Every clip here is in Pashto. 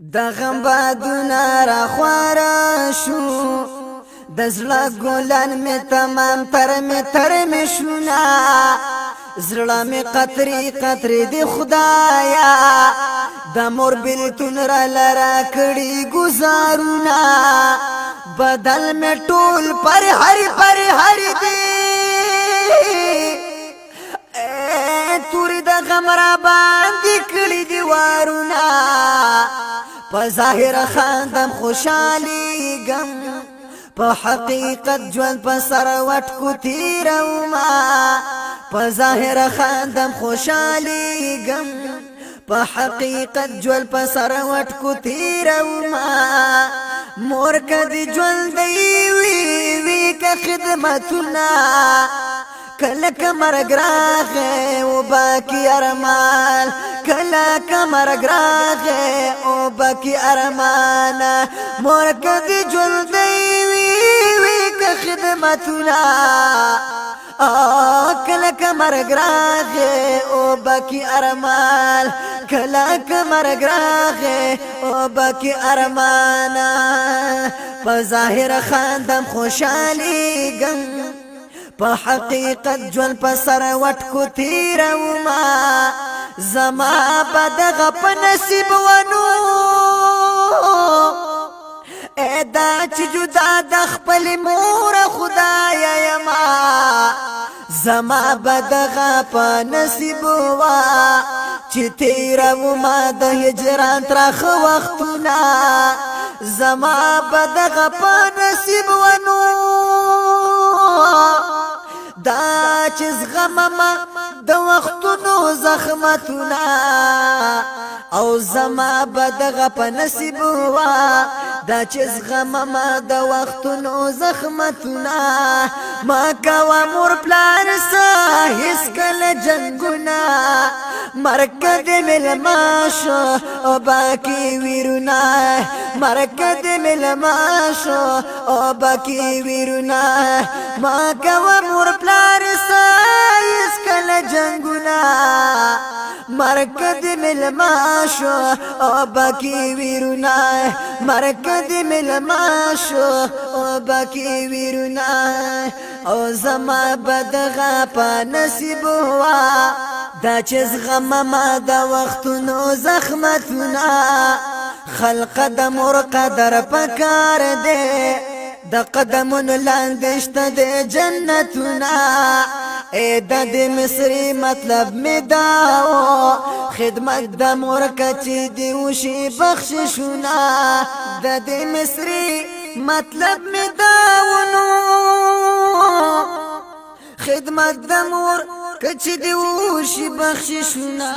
د غم بادونه را خواره شو د زړه ګلان می تمام تر می شونا زړه می قطري قطري دی خدایا د مور بیلتون را لرا کړي گزارونا بدل می ټول پر هری دی توری د غم را باندې کړي دی وارونا په ظاهر خاندم خوشالي غم په حقیقت ژوند په سر وټ کو تیروما په ظاهر خاندم خوشالي غم په حقیقت ژوند په سر وټ کو تیروما مور کدي ژوند وی که خدمتنا کله کمرګ راغې او باقی ارمان کله کمرګ راغې او باقی ارمان مور کدي ژوندۍ وي که خدمتونه کله کمرګ راغې او باقی ارمان کله کمرګ راغې او باقی ارمان په ظاهر خاندم خوشالي غم په حقیقت ژوند په سر وټ کو تیروما زما بدغه په نصیب ونو ادا چې جدا د خپل مور خدایا یما زما بدغه په نصیب وا چې تیروما د هجران ترخ وختونه زما بدغه په نصیب ونو دا چې زغمما د وختونو زخمتونه او زما بدغه په نصیب وا دا چې زغمما د وختونو زخمتونه ما کوا مور پلار سا هیڅ کله جنگونه مرکد ملماشو او باقی ویرونا مرکد ملماشو او باقی ویرونا ما کوا مور پلار سا هیڅ کله جنگونه مرکد ملماشو او باقی ویرونا مرکد ملماشو او باقی ویرونا او زما بدغه په نصیب وا دا چې زغمما د وختونو زخمتونه خلق د مور قدر پکار دی د قدمونو لاندې شته د جنتونه د مصری مطلب می داو خدمت د مور کچې دی وشي بخششونه د مصری مطلب می داو نو خدمت د مور کچې دی وشي بخششونه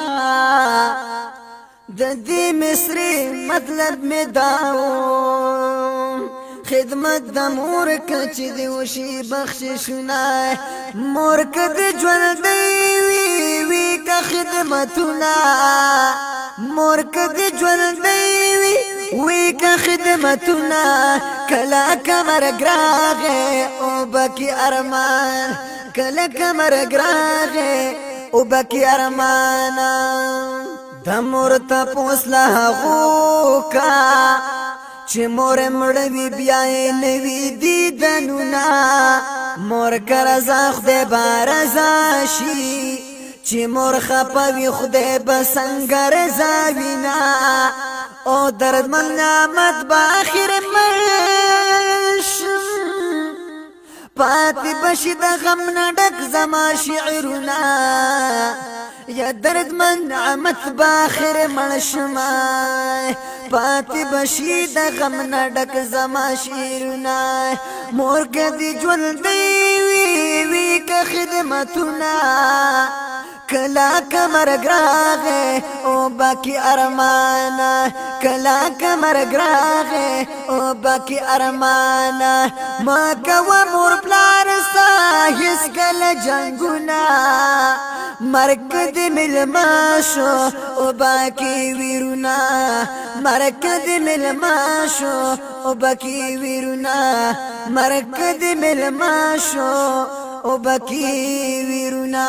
د مصری مطلب می داو خدمت د مور کچې دی وشي بخششونه مور کدي ژوندۍ وي که خدمتونه مور کدي ژوندۍ وي که خدمتونه کله کمرګ راغې او باقی ارمان کله کمرګ راغې او باقی ارمان د مور تپوس له هغو کا چې مور مړوي بیا نوي دیدنونه مور کرزا خدای بارزا شي چې مور خپوي خدای بسنګر زاوینا او دردمن نعمت باخر مرشم پاتې بشي د غم نه ډک زما شعرونه یا دردمن نعمت باخر مرشم پاتې بشي د غم نه ډک زما شعرونه مور کدي ژوندۍ وي که خدمتونه کلا کمرګ راغې او باقی ارمان کلا کمرګ راغې او باقی ارمان ما کوا مور پلار سا هیڅ کله جنگونه مرکد ملماشو او باقی ویرونا مرکد ملماشو او باقی ویرونا مرکد ملماشو او باقی ویرونا